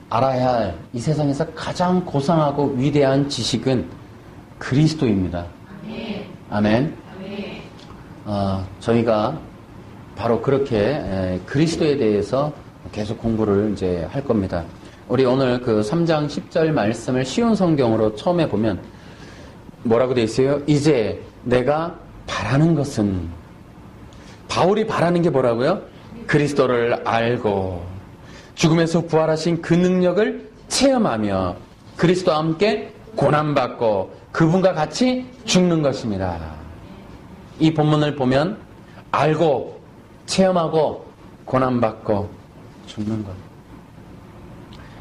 알아야 할 이 세상에서 가장 고상하고 위대한 지식은 그리스도입니다. 아멘. 저희가 바로 그렇게 그리스도에 대해서 계속 공부를 이제 할 겁니다. 우리 오늘 그 3장 10절 말씀을 쉬운 성경으로 처음에 보면 뭐라고 되어 있어요? 이제 내가 바라는 것은, 바울이 바라는 게 뭐라고요? 그리스도를 알고 죽음에서 부활하신 그 능력을 체험하며 그리스도와 함께 고난받고 그분과 같이 죽는 것입니다. 이 본문을 보면 알고 체험하고 고난받고 죽는 것,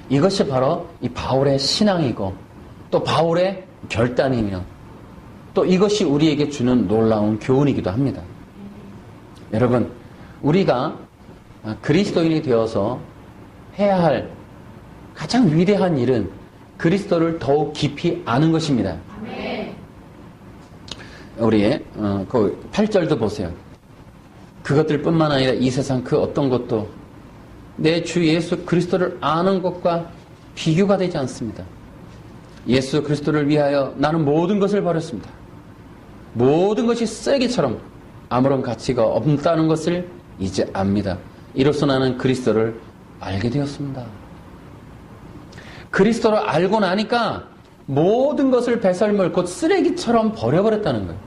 이것이 바로 이 바울의 신앙이고 또 바울의 결단이며 또 이것이 우리에게 주는 놀라운 교훈이기도 합니다. 여러분, 우리가 그리스도인이 되어서 해야 할 가장 위대한 일은 그리스도를 더욱 깊이 아는 것입니다. 우리 그 8절도 보세요. 그것들뿐만 아니라 이 세상 그 어떤 것도 내 주 예수 그리스도를 아는 것과 비교가 되지 않습니다. 예수 그리스도를 위하여 나는 모든 것을 버렸습니다. 모든 것이 쓰레기처럼 아무런 가치가 없다는 것을 이제 압니다. 이로써 나는 그리스도를 알게 되었습니다. 그리스도를 알고 나니까 모든 것을 배설물 곧 쓰레기처럼 버려버렸다는 거예요.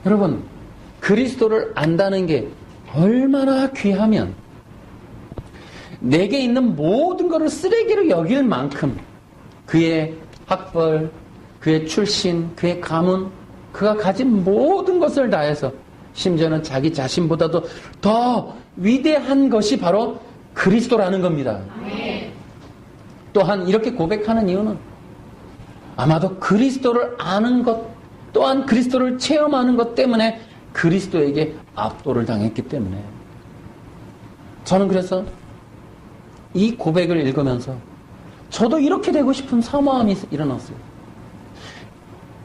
여러분, 그리스도를 안다는 게 얼마나 귀하면 내게 있는 모든 것을 쓰레기로 여길 만큼 그의 학벌, 그의 출신, 그의 가문, 그가 가진 모든 것을 다해서 심지어는 자기 자신보다도 더 위대한 것이 바로 그리스도라는 겁니다. 또한 이렇게 고백하는 이유는 아마도 그리스도를 아는 것 또한 그리스도를 체험하는 것 때문에 그리스도에게 압도를 당했기 때문에. 저는 그래서 이 고백을 읽으면서 저도 이렇게 되고 싶은 사모함이 일어났어요.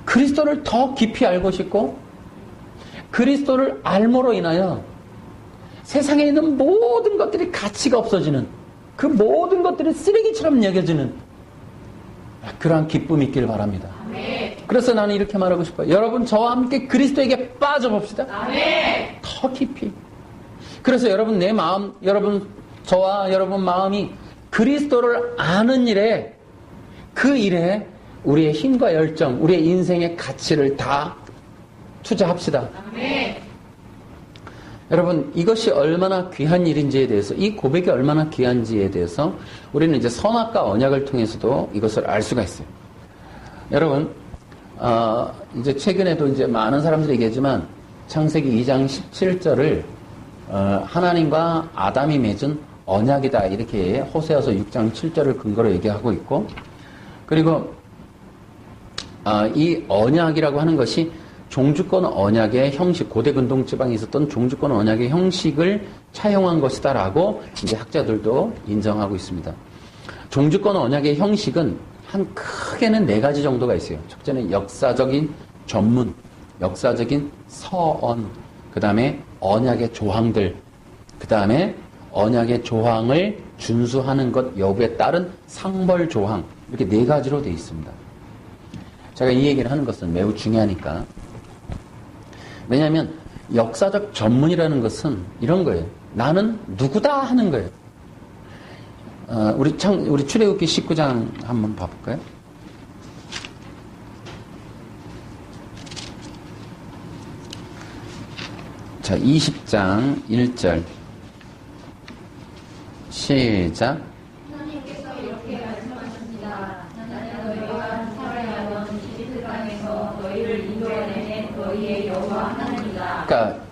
그리스도를 더 깊이 알고 싶고 그리스도를 알므로 인하여 세상에 있는 모든 것들이 가치가 없어지는, 그 모든 것들이 쓰레기처럼 여겨지는 그러한 기쁨이 있기를 바랍니다. 그래서 나는 이렇게 말하고 싶어요. 여러분, 저와 함께 그리스도에게 빠져봅시다. 더 깊이. 그래서 여러분, 내 마음, 저와 여러분 마음이 그리스도를 아는 일에, 그 일에 우리의 힘과 열정, 우리의 인생의 가치를 다 투자합시다. 여러분, 이것이 얼마나 귀한 일인지에 대해서, 이 고백이 얼마나 귀한지에 대해서 우리는 이제 선악과 언약을 통해서도 이것을 알 수가 있어요. 여러분, 이제 최근에도 이제 많은 사람들이 얘기하지만 창세기 2장 17절을 하나님과 아담이 맺은 언약이다, 이렇게 호세아서 6장 7절을 근거로 얘기하고 있고, 그리고 이 언약이라고 하는 것이 종주권 언약의 형식, 고대 근동 지방에 있었던 종주권 언약의 형식을 차용한 것이다라고 이제 학자들도 인정하고 있습니다. 종주권 언약의 형식은 한 크게는 4가지 정도가 있어요. 첫째는 역사적인 전문, 역사적인 서언, 그 다음에 언약의 조항들, 그 다음에 언약의 조항을 준수하는 것 여부에 따른 상벌 조항, 이렇게 4가지로 되어 있습니다. 제가 이 얘기를 하는 것은 매우 중요하니까. 왜냐하면 역사적 전문이라는 것은 이런 거예요. 나는 누구다 하는 거예요. 우리 출애굽기 19장 한번 봐볼까요? 자, 20장 1절 시작. 하나님께서 이렇게 말씀하십니다. 나는 너희가 살아야 하던 이집트 땅에서 너희를 인도해낸 너희의 여호와 하나님이다. 그러니까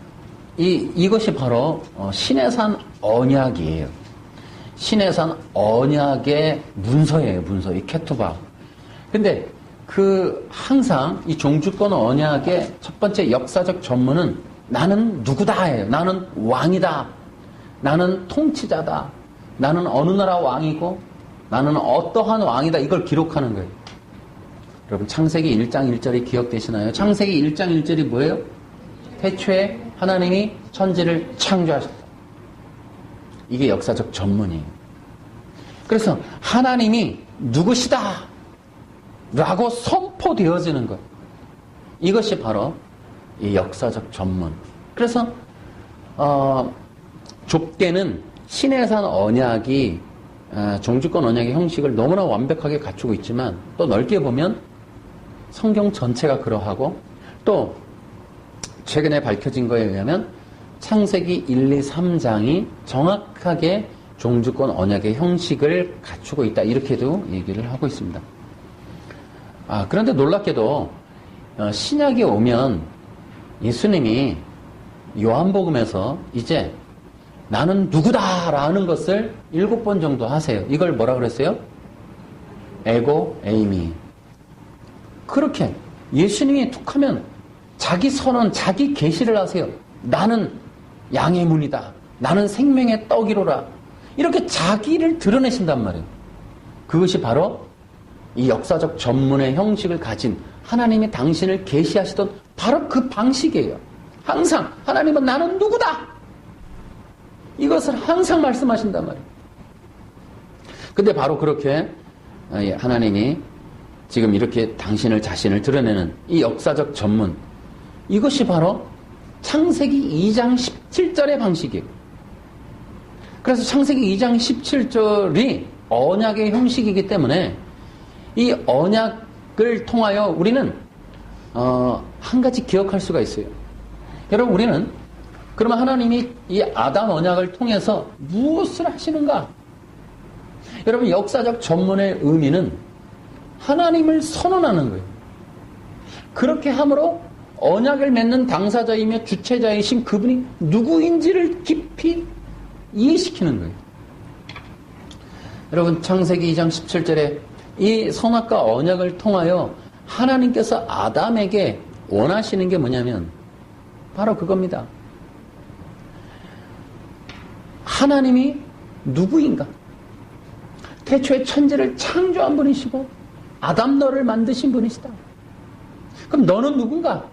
이것이 바로 시내산 언약이에요. 시내산 언약의 문서예요, 문서. 이 케투바. 근데 항상 이 종주권 언약의 첫 번째 역사적 전문은 나는 누구다예요. 나는 왕이다. 나는 통치자다. 나는 어느 나라 왕이고 나는 어떠한 왕이다. 이걸 기록하는 거예요. 여러분, 창세기 1장 1절이 기억되시나요? 창세기 1장 1절이 뭐예요? 태초에 하나님이 천지를 창조하셨다. 이게 역사적 전문이에요. 그래서 하나님이 누구시다 라고 선포되어지는 것. 이것이 바로 이 역사적 전문. 그래서 좁게는 신해산 언약이 종주권 언약의 형식을 너무나 완벽하게 갖추고 있지만 또 넓게 보면 성경 전체가 그러하고 또 최근에 밝혀진 거에 의하면 창세기 1, 2, 3장이 정확하게 종주권 언약의 형식을 갖추고 있다. 이렇게도 얘기를 하고 있습니다. 그런데 놀랍게도 신약에 오면 예수님이 요한복음에서 이제 나는 누구다라는 것을 7번 정도 하세요. 이걸 뭐라 그랬어요? 에고 에이미. 그렇게 예수님이 툭하면 자기 선언, 자기 계시를 하세요. 나는 양의 문이다. 나는 생명의 떡이로라. 이렇게 자기를 드러내신단 말이에요. 그것이 바로 이 역사적 전문의 형식을 가진 하나님이 당신을 계시하시던 바로 그 방식이에요. 항상 하나님은 나는 누구다. 이것을 항상 말씀하신단 말이에요. 근데 바로 그렇게 하나님이 지금 이렇게 당신을 자신을 드러내는 이 역사적 전문, 이것이 바로 창세기 2장 17절의 방식이에요. 그래서 창세기 2장 17절이 언약의 형식이기 때문에 이 언약을 통하여 우리는 한 가지 기억할 수가 있어요. 여러분, 우리는 그러면 하나님이 이 아담 언약을 통해서 무엇을 하시는가? 여러분, 역사적 전문의 의미는 하나님을 선언하는 거예요. 그렇게 함으로 언약을 맺는 당사자이며 주체자이신 그분이 누구인지를 깊이 이해시키는 거예요. 여러분, 창세기 2장 17절에 이 선악과 언약을 통하여 하나님께서 아담에게 원하시는 게 뭐냐면 바로 그겁니다. 하나님이 누구인가? 태초에 천지를 창조한 분이시고 아담 너를 만드신 분이시다. 그럼 너는 누군가?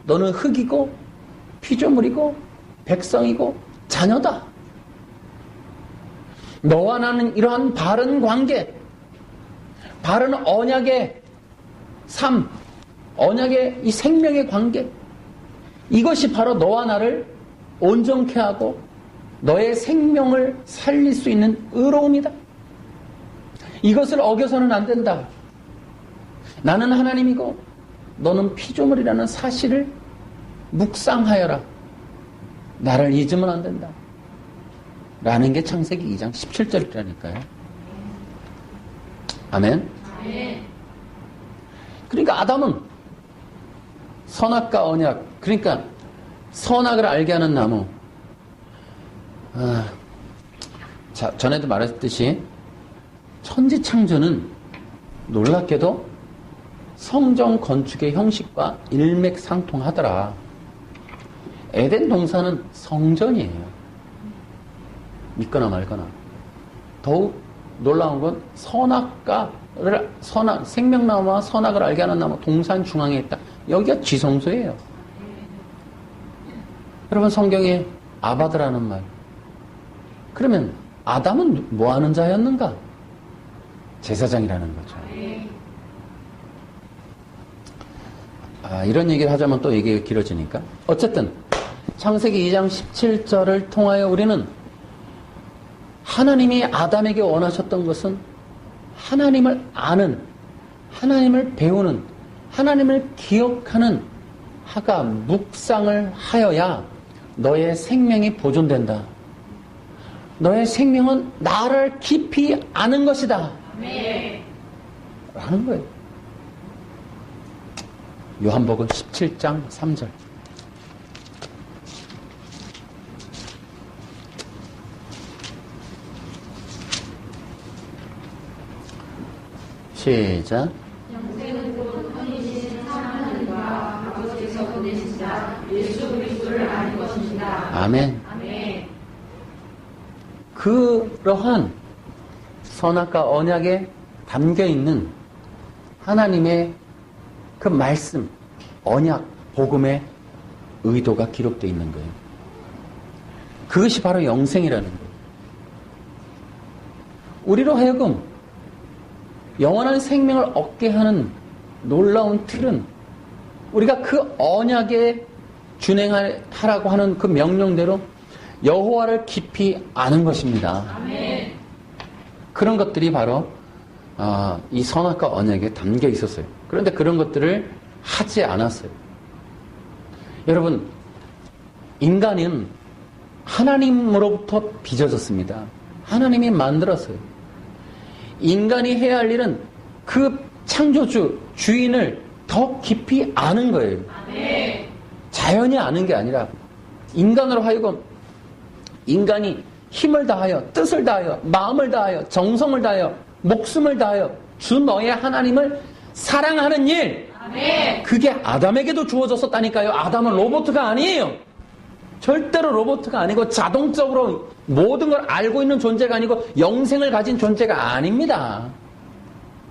너는 흙이고 피조물이고 백성이고 자녀다. 너와 나는 이러한 바른 관계, 바른 언약의 삶, 언약의 이 생명의 관계, 이것이 바로 너와 나를 온전케 하고 너의 생명을 살릴 수 있는 의로움이다. 이것을 어겨서는 안 된다. 나는 하나님이고 너는 피조물이라는 사실을 묵상하여라. 나를 잊으면 안 된다. 라는 게 창세기 2장 17절이라니까요. 아멘? 그러니까 아담은 선악과 언약, 그러니까 선악을 알게 하는 나무. 자, 전에도 말했듯이 천지창조는 놀랍게도 성전 건축의 형식과 일맥상통하더라. 에덴 동산은 성전이에요. 믿거나 말거나. 더욱 놀라운 건 생명나무와 선악을 알게 하는 나무, 동산 중앙에 있다. 여기가 지성소예요. 여러분, 성경에 아바드라는 말. 그러면 아담은 뭐 하는 자였는가? 제사장이라는 거죠. 이런 얘기를 하자면 또 얘기가 길어지니까. 어쨌든 창세기 2장 17절을 통하여 우리는 하나님이 아담에게 원하셨던 것은 하나님을 아는, 하나님을 배우는, 하나님을 기억하는 하가 묵상을 하여야 너의 생명이 보존된다. 너의 생명은 나를 깊이 아는 것이다. 라는 거예요. 요한복음 17장 3절. 시작. 영생은 곧 선이신 하나님과 아버지께서 보내신 자 예수 그리스도를 아는 것입니다. 아멘. 아멘. 그러한 선악과 언약에 담겨있는 하나님의 그 말씀, 언약, 복음의 의도가 기록되어 있는 거예요. 그것이 바로 영생이라는 거예요. 우리로 하여금 영원한 생명을 얻게 하는 놀라운 틀은 우리가 그 언약에 준행하라고 하는 그 명령대로 여호와를 깊이 아는 것입니다. 아멘. 그런 것들이 바로 이 선악과 언약에 담겨 있었어요. 그런데 그런 것들을 하지 않았어요. 여러분, 인간은 하나님으로부터 빚어졌습니다. 하나님이 만들었어요. 인간이 해야 할 일은 그 창조주, 주인을 더 깊이 아는 거예요. 아멘. 자연이 아는 게 아니라 인간으로 하여금 인간이 힘을 다하여, 뜻을 다하여, 마음을 다하여, 정성을 다하여, 목숨을 다하여 주 너의 하나님을 사랑하는 일, 아멘. 그게 아담에게도 주어졌었다니까요. 아담은 로봇가 아니에요. 절대로 로봇가 아니고 자동적으로 모든 걸 알고 있는 존재가 아니고 영생을 가진 존재가 아닙니다.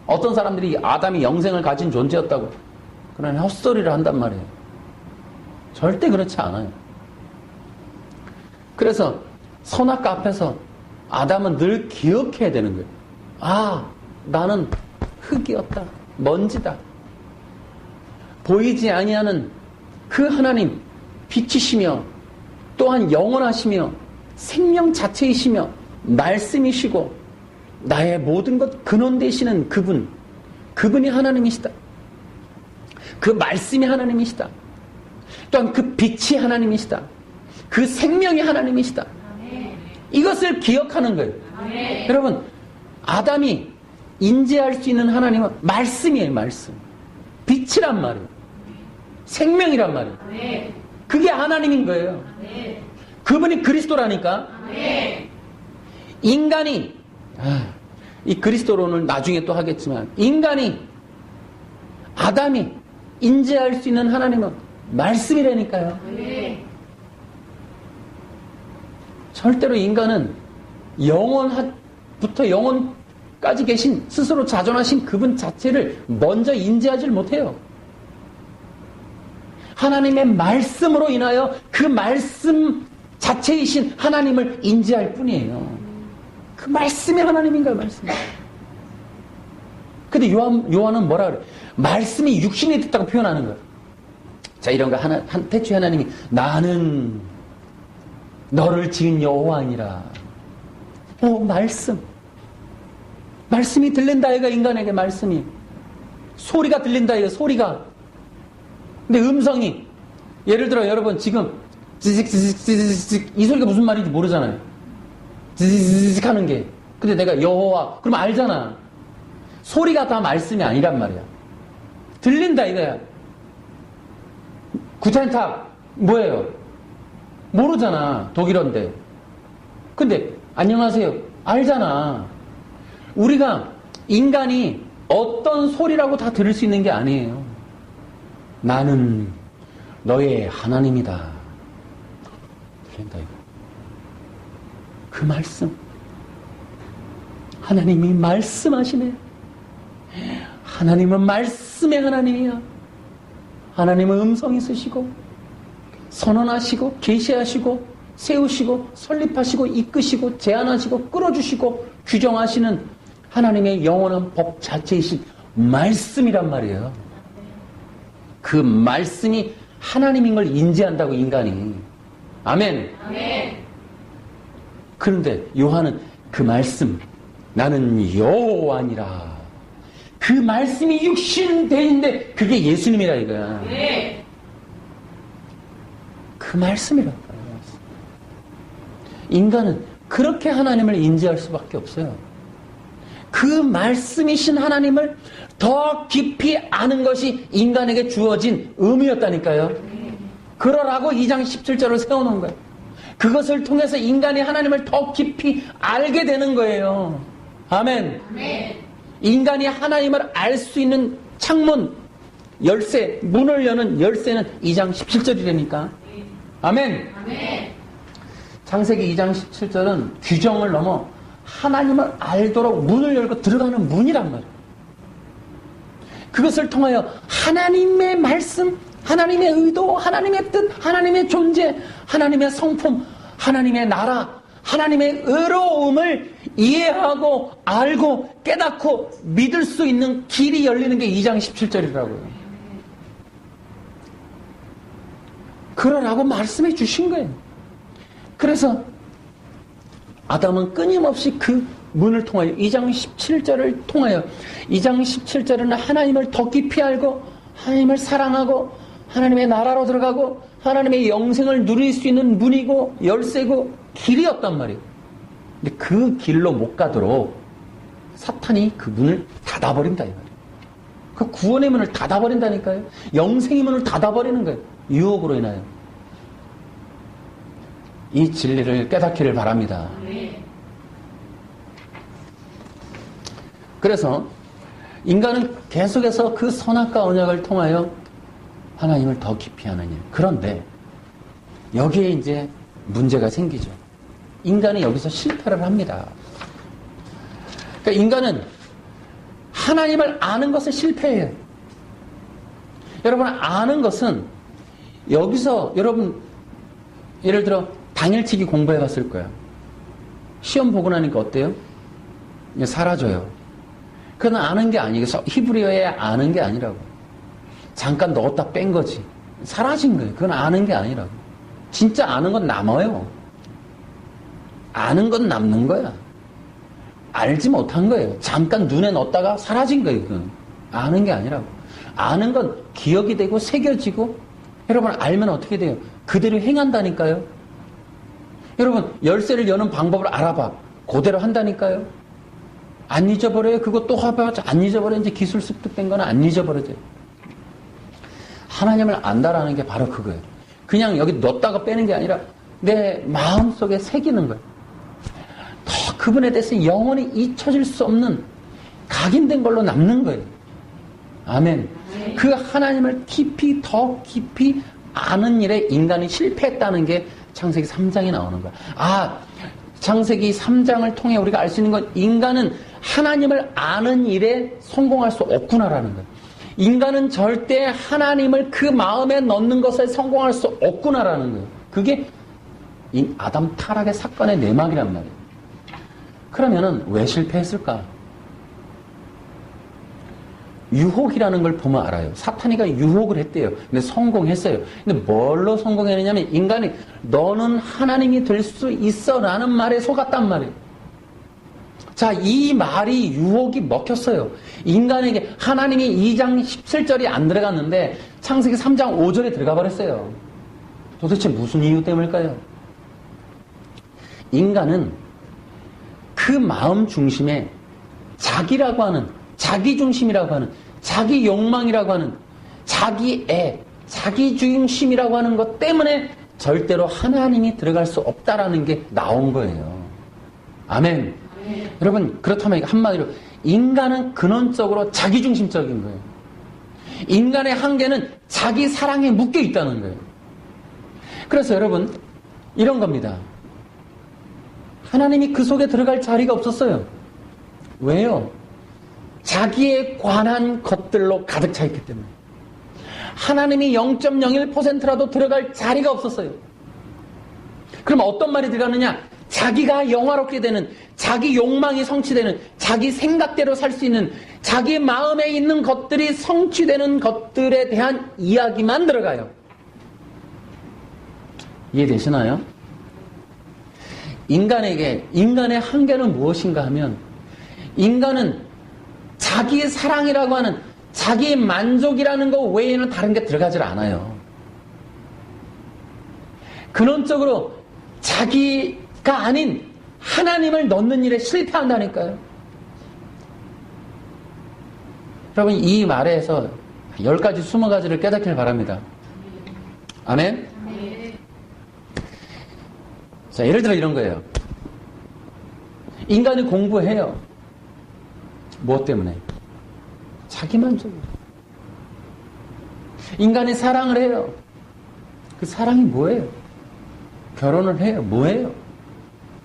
어떤 사람들이 아담이 영생을 가진 존재였다고 그런 헛소리를 한단 말이에요. 절대 그렇지 않아요. 그래서 선악과 앞에서 아담은 늘 기억해야 되는 거예요. 아, 나는 흙이었다. 먼지다. 보이지 아니하는 그 하나님, 빛이시며 또한 영원하시며 생명 자체이시며 말씀이시고 나의 모든 것 근원 되시는 그분이 하나님이시다. 그 말씀이 하나님이시다. 또한 그 빛이 하나님이시다. 그 생명이 하나님이시다. 아멘. 이것을 기억하는 거예요. 아멘. 여러분, 아담이 인지할 수 있는 하나님은 말씀이에요. 말씀. 빛이란 말이에요. 생명이란 말이에요. 아멘. 그게 하나님인 거예요. 아멘. 그분이 그리스도라니까. 아멘. 인간이 이 그리스도론을 나중에 또 하겠지만 인간이 아담이 인지할 수 있는 하나님은 말씀이라니까요. 아멘. 절대로 인간은 영원부터 영원까지 계신 스스로 자존하신 그분 자체를 먼저 인지하지 못해요. 하나님의 말씀으로 인하여 그 말씀 자체이신 하나님을 인지할 뿐이에요. 그 말씀이 하나님인가요? 말씀. 근데 요한은 뭐라 그래? 말씀이 육신이 됐다고 표현하는 거예요. 자, 이런 거 태초에 하나님이 나는 너를 지은 여호와니라. 말씀. 말씀이 들린다 이거 인간에게 말씀이. 소리가 들린다 이거 소리가. 근데 음성이 예를 들어 여러분 지금 지직 이 소리가 무슨 말인지 모르잖아요. 지직 하는 게. 근데 내가 여호와 그럼 알잖아. 소리가 다 말씀이 아니란 말이야. 들린다 이거야. 구텐탁 뭐예요? 모르잖아. 독일어인데. 근데 안녕하세요. 알잖아. 우리가 인간이 어떤 소리라고 다 들을 수 있는 게 아니에요. 나는 너의 하나님이다. 들린다 이거. 그 말씀. 하나님이 말씀하시네. 하나님은 말씀의 하나님이야. 하나님은 음성 있으시고 선언하시고 계시하시고 세우시고 설립하시고 이끄시고 제안하시고 끌어주시고 규정하시는 하나님의 영원한 법 자체이신 말씀이란 말이에요. 그 말씀이 하나님인 걸 인지한다고 인간이. 아멘. 아멘. 그런데 요한은 그 말씀 나는 여호와니라. 그 말씀이 육신되는데 그게 예수님이라 이거야. 네. 그 말씀이라. 인간은 그렇게 하나님을 인지할 수밖에 없어요. 그 말씀이신 하나님을 더 깊이 아는 것이 인간에게 주어진 의무였다니까요. 그러라고 2장 17절을 세워놓은 거예요. 그것을 통해서 인간이 하나님을 더 깊이 알게 되는 거예요. 아멘. 아멘. 인간이 하나님을 알 수 있는 창문, 열쇠, 문을 여는 열쇠는 2장 17절이라니까. 아멘. 아멘. 창세기 2장 17절은 규정을 넘어 하나님을 알도록 문을 열고 들어가는 문이란 말이에요. 그것을 통하여 하나님의 말씀, 하나님의 의도, 하나님의 뜻, 하나님의 존재, 하나님의 성품, 하나님의 나라, 하나님의 의로움을 이해하고 알고 깨닫고 믿을 수 있는 길이 열리는 게 2장 17절이라고요. 그러라고 말씀해 주신 거예요. 그래서 아담은 끊임없이 그 문을 통하여 2장 17절을 통하여 2장 17절은 하나님을 더 깊이 알고 하나님을 사랑하고 하나님의 나라로 들어가고 하나님의 영생을 누릴 수 있는 문이고 열쇠고 길이었단 말이에요. 근데 그 길로 못 가도록 사탄이 그 문을 닫아버린다 이 말이에요. 그 구원의 문을 닫아버린다니까요. 영생의 문을 닫아버리는 거예요. 유혹으로 인하여. 이 진리를 깨닫기를 바랍니다. 그래서 인간은 계속해서 그 선악과 언약을 통하여 하나님을 더 깊이 하는 일. 그런데 여기에 이제 문제가 생기죠. 인간이 여기서 실패를 합니다. 그러니까 인간은 하나님을 아는 것에 실패해요. 여러분 아는 것은 여기서 여러분 예를 들어 당일치기 공부해 봤을 거야. 시험 보고 나니까 어때요? 이제 사라져요. 그건 아는 게 아니고 히브리어에 아는 게 아니라고. 잠깐 넣었다 뺀 거지. 사라진 거예요. 그건 아는 게 아니라고. 진짜 아는 건 남아요. 아는 건 남는 거야. 알지 못한 거예요. 잠깐 눈에 넣었다가 사라진 거예요. 그건 아는 게 아니라고. 아는 건 기억이 되고 새겨지고 여러분 알면 어떻게 돼요? 그대로 행한다니까요. 여러분 열쇠를 여는 방법을 알아봐. 그대로 한다니까요. 안 잊어버려요. 그거 또 해봐야지. 안 잊어버려. 이제 기술 습득된 거는 안 잊어버려져요. 하나님을 안다라는 게 바로 그거예요. 그냥 여기 넣었다가 빼는 게 아니라 내 마음속에 새기는 거예요. 더 그분에 대해서 영원히 잊혀질 수 없는 각인된 걸로 남는 거예요. 아멘. 그 하나님을 깊이 더 깊이 아는 일에 인간이 실패했다는 게 창세기 3장에 나오는 거야. 아, 창세기 3장을 통해 우리가 알 수 있는 건 인간은 하나님을 아는 일에 성공할 수 없구나라는 거예요. 인간은 절대 하나님을 그 마음에 넣는 것에 성공할 수 없구나라는 거예요. 그게 이 아담 타락의 사건의 내막이란 말이에요. 그러면은 왜 실패했을까? 유혹이라는 걸 보면 알아요. 사탄이가 유혹을 했대요. 근데 성공했어요. 근데 뭘로 성공했느냐면 인간이 너는 하나님이 될 수 있어 라는 말에 속았단 말이에요. 자, 이 말이 유혹이 먹혔어요. 인간에게 하나님이 2장 17절이 안 들어갔는데 창세기 3장 5절에 들어가 버렸어요. 도대체 무슨 이유 때문일까요? 인간은 그 마음 중심에 자기라고 하는, 자기 중심이라고 하는, 자기 욕망이라고 하는, 자기 애, 자기 중심이라고 하는 것 때문에 절대로 하나님이 들어갈 수 없다라는 게 나온 거예요. 아멘. 여러분 그렇다면 한마디로 인간은 근원적으로 자기중심적인 거예요. 인간의 한계는 자기 사랑에 묶여 있다는 거예요. 그래서 여러분 이런 겁니다. 하나님이 그 속에 들어갈 자리가 없었어요. 왜요? 자기에 관한 것들로 가득 차 있기 때문에. 하나님이 0.01%라도 들어갈 자리가 없었어요. 그럼 어떤 말이 들어가느냐? 자기가 영화롭게 되는, 자기 욕망이 성취되는, 자기 생각대로 살 수 있는, 자기 마음에 있는 것들이 성취되는 것들에 대한 이야기만 들어가요. 이해되시나요? 인간의 한계는 무엇인가 하면 인간은 자기 사랑이라고 하는 자기 만족이라는 것 외에는 다른 게 들어가질 않아요. 근원적으로 자기가 아닌 하나님을 넣는 일에 실패한다니까요. 여러분 이 말에서 10가지 20가지를 깨닫기를 바랍니다. 아멘? 자, 예를 들어 이런 거예요. 인간이 공부해요. 무엇 때문에? 자기 만족이에요. 인간이 사랑을 해요. 그 사랑이 뭐예요? 결혼을 해요. 뭐예요?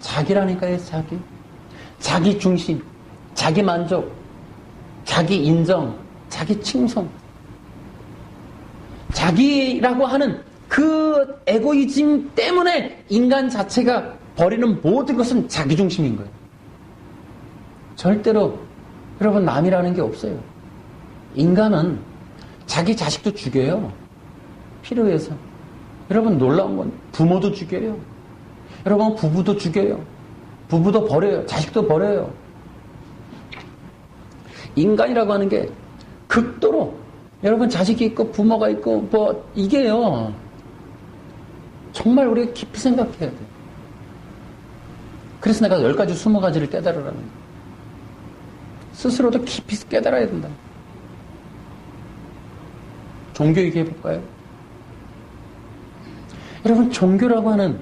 자기라니까요, 자기. 자기 중심, 자기 만족, 자기 인정, 자기 칭송. 자기라고 하는 그 에고이즘 때문에 인간 자체가 버리는 모든 것은 자기 중심인 거예요. 절대로 여러분 남이라는 게 없어요. 인간은 자기 자식도 죽여요. 필요해서. 여러분 놀라운 건 부모도 죽여요. 여러분 부부도 죽여요. 부부도 버려요. 자식도 버려요. 인간이라고 하는 게 극도로 여러분 자식이 있고 부모가 있고 뭐 이게요. 정말 우리가 깊이 생각해야 돼. 그래서 내가 10가지 20가지를 깨달으라는 거예요. 스스로도 깊이 깨달아야 된다. 종교 얘기해 볼까요? 여러분 종교라고 하는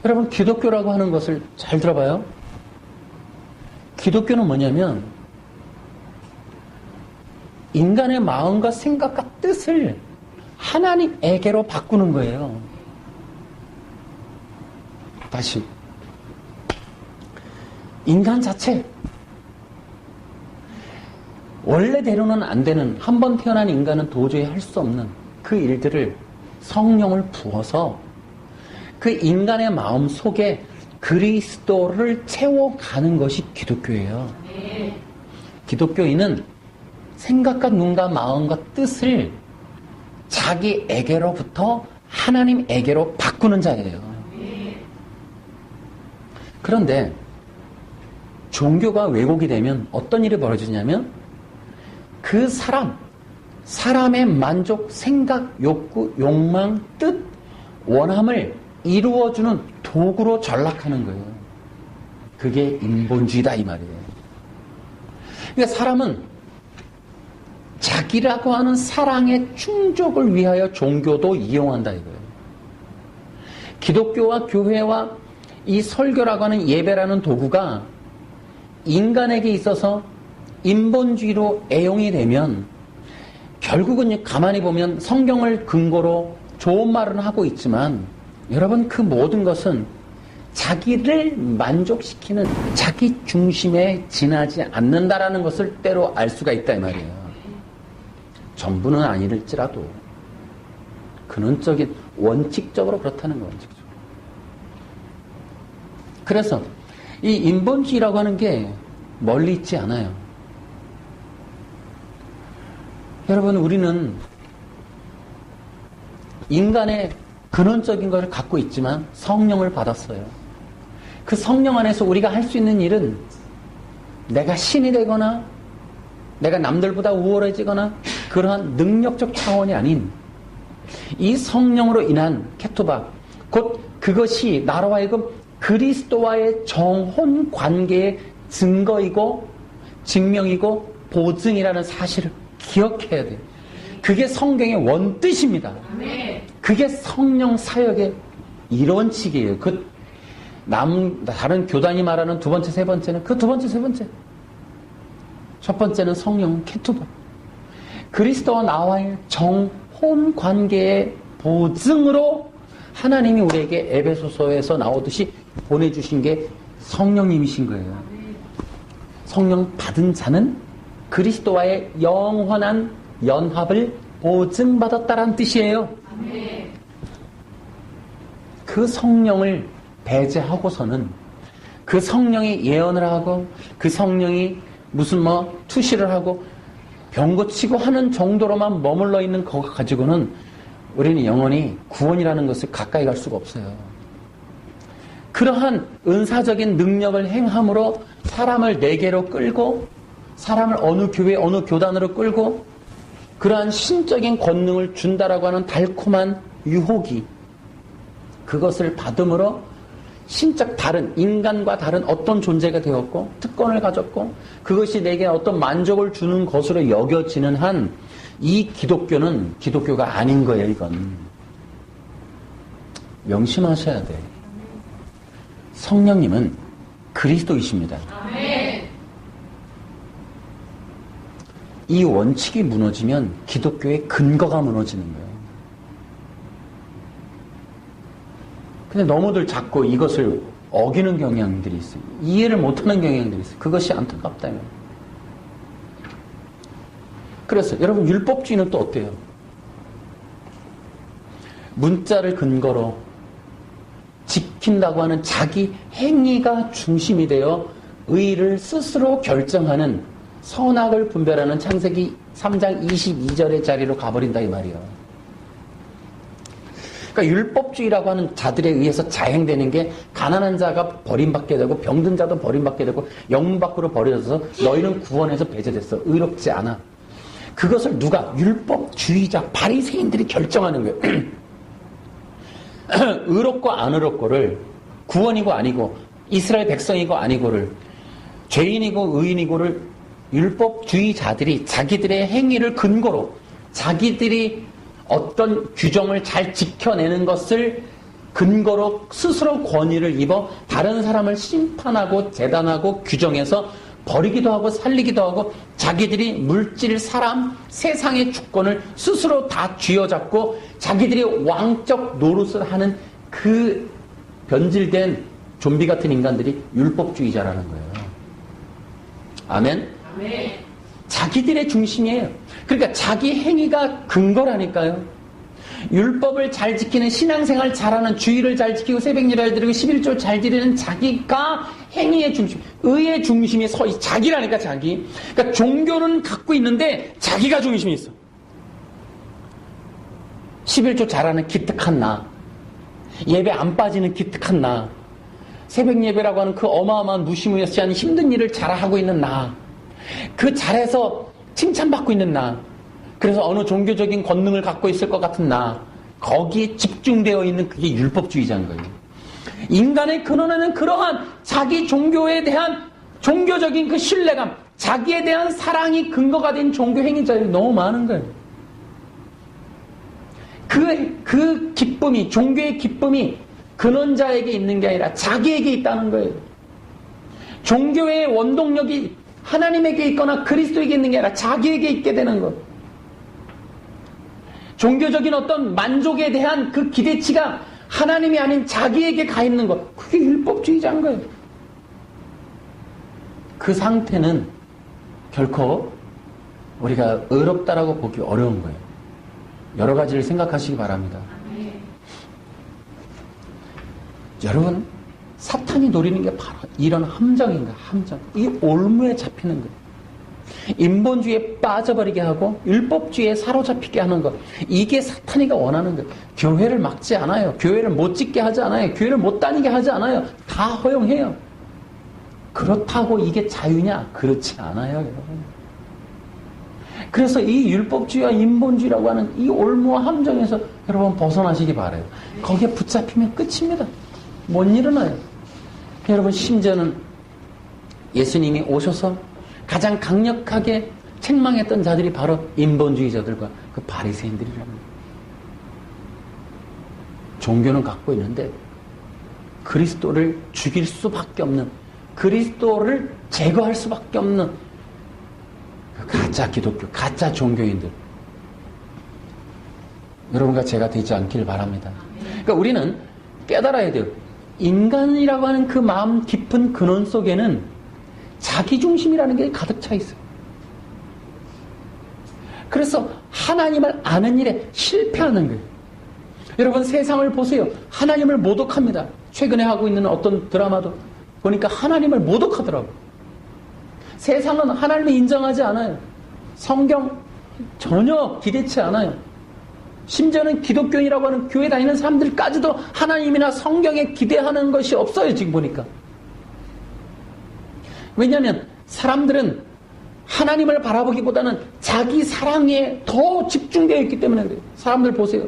여러분 기독교라고 하는 것을 잘 들어봐요. 기독교는 뭐냐면 인간의 마음과 생각과 뜻을 하나님에게로 바꾸는 거예요. 다시 인간 자체 원래대로는 안 되는 한 번 태어난 인간은 도저히 할 수 없는 그 일들을 성령을 부어서 그 인간의 마음 속에 그리스도를 채워가는 것이 기독교예요. 기독교인은 생각과 눈과 마음과 뜻을 자기에게로부터 하나님에게로 바꾸는 자예요. 그런데 종교가 왜곡이 되면 어떤 일이 벌어지냐면 그 사람의 만족, 생각, 욕구, 욕망, 뜻, 원함을 이루어주는 도구로 전락하는 거예요. 그게 인본주의다 이 말이에요. 그러니까 사람은 자기라고 하는 사랑의 충족을 위하여 종교도 이용한다 이거예요. 기독교와 교회와 이 설교라고 하는 예배라는 도구가 인간에게 있어서 인본주의로 애용이 되면 결국은 가만히 보면 성경을 근거로 좋은 말은 하고 있지만 여러분 그 모든 것은 자기를 만족시키는 자기 중심에 지나지 않는다라는 것을 때로 알 수가 있다 이 말이에요. 전부는 아닐지라도 근원적인 원칙적으로 그렇다는 거예요. 원칙적으로. 그래서 이 인본주의라고 하는 게 멀리 있지 않아요. 여러분 우리는 인간의 근원적인 것을 갖고 있지만 성령을 받았어요. 그 성령 안에서 우리가 할 수 있는 일은 내가 신이 되거나 내가 남들보다 우월해지거나 그러한 능력적 차원이 아닌 이 성령으로 인한 케토바 곧 그것이 나로 하여금 그리스도와의 정혼 관계의 증거이고 증명이고 보증이라는 사실을 기억해야 돼요. 그게 성경의 원뜻입니다. 그게 성령 사역의 이론칙이에요. 다른 교단이 말하는 두 번째, 세 번째는 그 두 번째, 세 번째. 첫 번째는 성령 케투바. 그리스도와 나와의 정혼 관계의 보증으로 하나님이 우리에게 에베소서에서 나오듯이 보내주신 게 성령님이신 거예요. 성령 받은 자는 그리스도와의 영원한 연합을 보증받았다라는 뜻이에요. 그 성령을 배제하고서는 그 성령이 예언을 하고 그 성령이 무슨 투시를 하고 병 고치고 하는 정도로만 머물러 있는 거 가지고는 우리는 영원히 구원이라는 것을 가까이 갈 수가 없어요. 그러한 은사적인 능력을 행함으로 사람을 내게로 끌고 사람을 어느 교회 어느 교단으로 끌고 그러한 신적인 권능을 준다라고 하는 달콤한 유혹이 그것을 받음으로 신적 다른 인간과 다른 어떤 존재가 되었고 특권을 가졌고 그것이 내게 어떤 만족을 주는 것으로 여겨지는 한 이 기독교는 기독교가 아닌 거예요. 이건 명심하셔야 돼. 성령님은 그리스도이십니다. 이 원칙이 무너지면 기독교의 근거가 무너지는 거예요. 근데 너무들 자꾸 이것을 어기는 경향들이 있어요. 이해를 못하는 경향들이 있어요. 그것이 안타깝다면. 그래서 여러분 율법주의는 또 어때요? 문자를 근거로 지킨다고 하는 자기 행위가 중심이 되어 의를 스스로 결정하는 선악을 분별하는 창세기 3장 22절의 자리로 가버린다 이 말이에요. 그러니까 율법주의라고 하는 자들에 의해서 자행되는 게 가난한 자가 버림받게 되고 병든 자도 버림받게 되고 영문 밖으로 버려져서 너희는 구원에서 배제됐어. 의롭지 않아. 그것을 누가? 율법주의자 바리새인들이 결정하는 거예요. 의롭고 안 의롭고를 구원이고 아니고 이스라엘 백성이고 아니고를 죄인이고 의인이고를 율법주의자들이 자기들의 행위를 근거로 자기들이 어떤 규정을 잘 지켜내는 것을 근거로 스스로 권위를 입어 다른 사람을 심판하고 재단하고 규정해서 버리기도 하고 살리기도 하고 자기들이 물질, 사람, 세상의 주권을 스스로 다 쥐어잡고 자기들이 왕적 노릇을 하는 그 변질된 좀비 같은 인간들이 율법주의자라는 거예요. 아멘? 아멘. 자기들의 중심이에요. 그러니까 자기 행위가 근거라니까요. 율법을 잘 지키는 신앙생활 잘하는 주의를 잘 지키고 새벽예배를 드리고 11조 잘 드리는 자기가 행위의 중심, 의의 중심에 서 있어. 자기라니까 자기. 그러니까 종교는 갖고 있는데 자기가 중심이 있어. 11조 잘하는 기특한 나. 예배 안 빠지는 기특한 나. 새벽 예배라고 하는 그 어마어마한 무시무시한 힘든 일을 잘하고 있는 나. 그 잘해서 칭찬받고 있는 나. 그래서 어느 종교적인 권능을 갖고 있을 것 같은 나. 거기에 집중되어 있는 그게 율법주의자인 거예요. 인간의 근원에는 그러한 자기 종교에 대한 종교적인 그 신뢰감, 자기에 대한 사랑이 근거가 된 종교 행위자들이 너무 많은 거예요. 그 기쁨이, 종교의 기쁨이 근원자에게 있는 게 아니라 자기에게 있다는 거예요. 종교의 원동력이 하나님에게 있거나 그리스도에게 있는 게 아니라 자기에게 있게 되는 것. 종교적인 어떤 만족에 대한 그 기대치가 하나님이 아닌 자기에게 가 있는 것. 그게 율법주의자인 거예요. 그 상태는 결코 우리가 의롭다라고 보기 어려운 거예요. 여러 가지를 생각하시기 바랍니다. 여러분, 사탄이 노리는 게 바로 이런 함정인가, 함정. 이 올무에 잡히는 거예요. 인본주의에 빠져버리게 하고 율법주의에 사로잡히게 하는 것. 이게 사탄이가 원하는 거예요. 교회를 막지 않아요. 교회를 못 짓게 하지 않아요. 교회를 못 다니게 하지 않아요. 다 허용해요. 그렇다고 이게 자유냐? 그렇지 않아요, 여러분. 그래서 이 율법주의와 인본주의라고 하는 이 올무와 함정에서 여러분 벗어나시기 바라요. 거기에 붙잡히면 끝입니다. 못 일어나요. 여러분, 심지어는 예수님이 오셔서 가장 강력하게 책망했던 자들이 바로 인본주의자들과 그 바리새인들이라는 거예요. 종교는 갖고 있는데 그리스도를 죽일 수밖에 없는, 그리스도를 제거할 수밖에 없는 그 가짜 기독교, 가짜 종교인들, 여러분과 제가 되지 않길 바랍니다. 그러니까 우리는 깨달아야 돼요. 인간이라고 하는 그 마음 깊은 근원 속에는 자기중심이라는 게 가득 차 있어요. 그래서 하나님을 아는 일에 실패하는 거예요. 여러분, 세상을 보세요. 하나님을 모독합니다. 최근에 하고 있는 어떤 드라마도 보니까 하나님을 모독하더라고요. 세상은 하나님을 인정하지 않아요. 성경 전혀 기대치 않아요. 심지어는 기독교인이라고 하는 교회 다니는 사람들까지도 하나님이나 성경에 기대하는 것이 없어요, 지금 보니까. 왜냐하면 사람들은 하나님을 바라보기보다는 자기 사랑에 더 집중되어 있기 때문에 그래요. 사람들 보세요.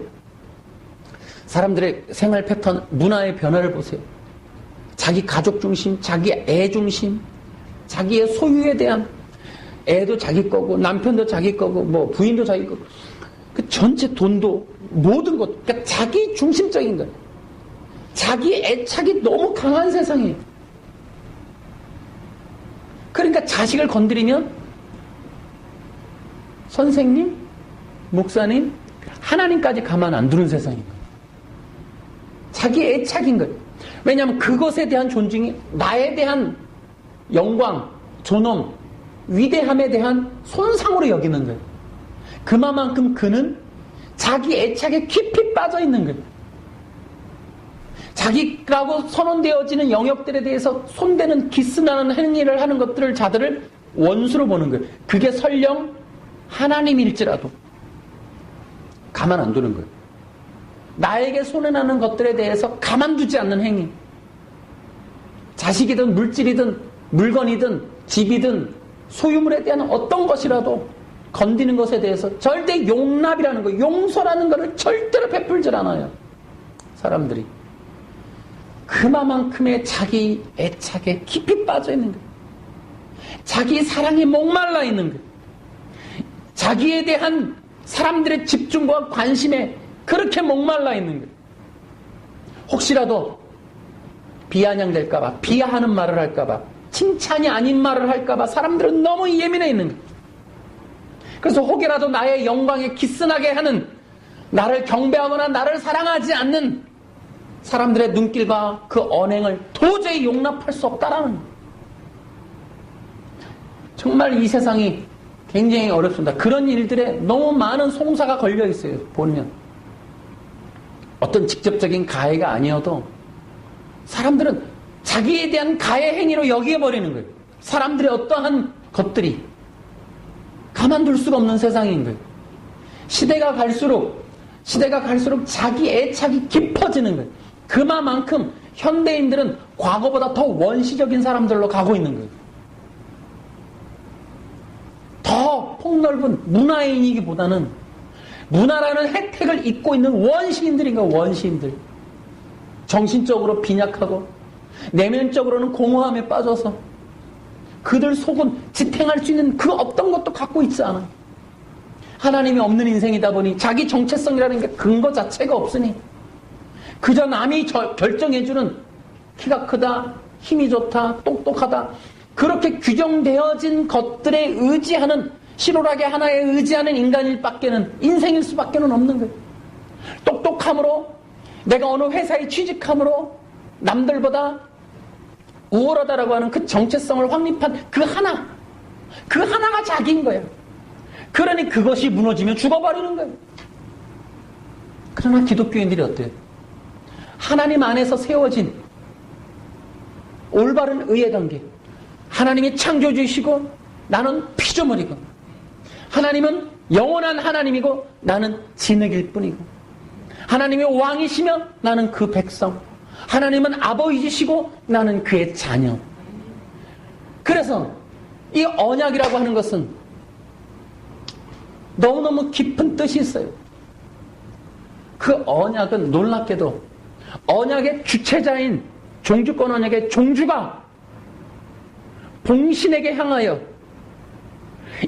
사람들의 생활 패턴, 문화의 변화를 보세요. 자기 가족 중심, 자기 애 중심, 자기의 소유에 대한, 애도 자기 거고 남편도 자기 거고 뭐 부인도 자기 거고, 그 전체 돈도 모든 것, 그러니까 자기 중심적인 거예요. 자기 애착이 너무 강한 세상이에요. 그러니까 자식을 건드리면 선생님, 목사님, 하나님까지 가만 안 두는 세상인 거예요. 자기 애착인 거예요. 왜냐하면 그것에 대한 존중이 나에 대한 영광, 존엄, 위대함에 대한 손상으로 여기는 거예요. 그만큼 그는 자기 애착에 깊이 빠져 있는 거예요. 자기라고 선언되어지는 영역들에 대해서 손대는 기스나는 행위를 하는 것들을 자들을 원수로 보는 거예요. 그게 설령 하나님일지라도 가만 안 두는 거예요. 나에게 손해나는 것들에 대해서 가만두지 않는 행위. 자식이든 물질이든 물건이든 집이든 소유물에 대한 어떤 것이라도 건드는 것에 대해서 절대 용납이라는 거, 용서라는 것을 절대로 베풀질 않아요. 사람들이. 그만큼의 자기 애착에 깊이 빠져 있는 거예요. 자기 사랑에 목말라 있는 거예요. 자기에 대한 사람들의 집중과 관심에 그렇게 목말라 있는 거예요. 혹시라도 비아냥될까봐, 비하하는 말을 할까봐, 칭찬이 아닌 말을 할까봐 사람들은 너무 예민해 있는 거예요. 그래서 혹여라도 나의 영광에 기스나게 하는, 나를 경배하거나 나를 사랑하지 않는 사람들의 눈길과 그 언행을 도저히 용납할 수 없다라는 거예요. 정말 이 세상이 굉장히 어렵습니다. 그런 일들에 너무 많은 송사가 걸려 있어요. 보면 어떤 직접적인 가해가 아니어도 사람들은 자기에 대한 가해 행위로 여겨버리는 거예요. 사람들의 어떠한 것들이 가만둘 수가 없는 세상인 거예요. 시대가 갈수록 자기 애착이 깊어지는 거예요. 그만큼 현대인들은 과거보다 더 원시적인 사람들로 가고 있는 거예요. 더 폭넓은 문화인이기보다는 문화라는 혜택을 잊고 있는 원시인들인가, 원시인들. 정신적으로 빈약하고 내면적으로는 공허함에 빠져서 그들 속은 지탱할 수 있는 그 어떤 것도 갖고 있지 않아. 하나님이 없는 인생이다 보니 자기 정체성이라는 게 근거 자체가 없으니 그저 남이 결정해주는 키가 크다, 힘이 좋다, 똑똑하다, 그렇게 규정되어진 것들에 의지하는, 실오라기 하나에 의지하는 인생일 수밖에는 없는 거예요. 똑똑함으로, 내가 어느 회사에 취직함으로 남들보다 우월하다라고 하는 그 정체성을 확립한 그 하나가 자기인 거예요. 그러니 그것이 무너지면 죽어버리는 거예요. 그러나 기독교인들이 어때요? 하나님 안에서 세워진 올바른 의회관계, 하나님이 창조주이시고 나는 피조물이고, 하나님은 영원한 하나님이고 나는 진흙일 뿐이고, 하나님이 왕이시며 나는 그 백성, 하나님은 아버지시고 나는 그의 자녀. 그래서 이 언약이라고 하는 것은 너무너무 깊은 뜻이 있어요. 그 언약은 놀랍게도 언약의 주체자인 종주권 언약의 종주가 봉신에게 향하여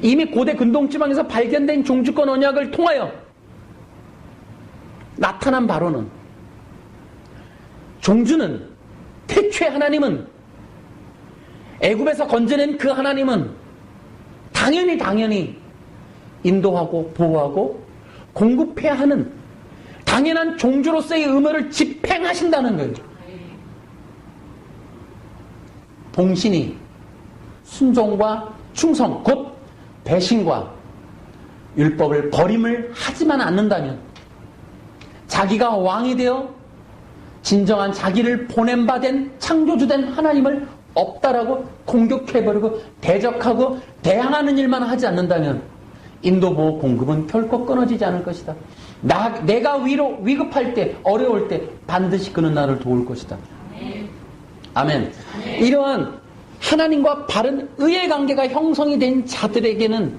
이미 고대 근동지방에서 발견된 종주권 언약을 통하여 나타난 바로는, 종주는, 태초의 하나님은, 애굽에서 건져낸 그 하나님은 당연히 인도하고 보호하고 공급해야 하는 당연한 종주로서의 의무를 집행하신다는 거예요. 봉신이 순종과 충성, 곧 배신과 율법을 버림을 하지만 않는다면, 자기가 왕이 되어 진정한 자기를 보냄받은 창조주된 하나님을 없다라고 공격해버리고 대적하고 대항하는 일만 하지 않는다면 인도, 보호, 공급은 결코 끊어지지 않을 것이다. 내가 위급할 때, 어려울 때 반드시 그는 나를 도울 것이다. 아멘. 이러한 하나님과 바른 의의 관계가 형성이 된 자들에게는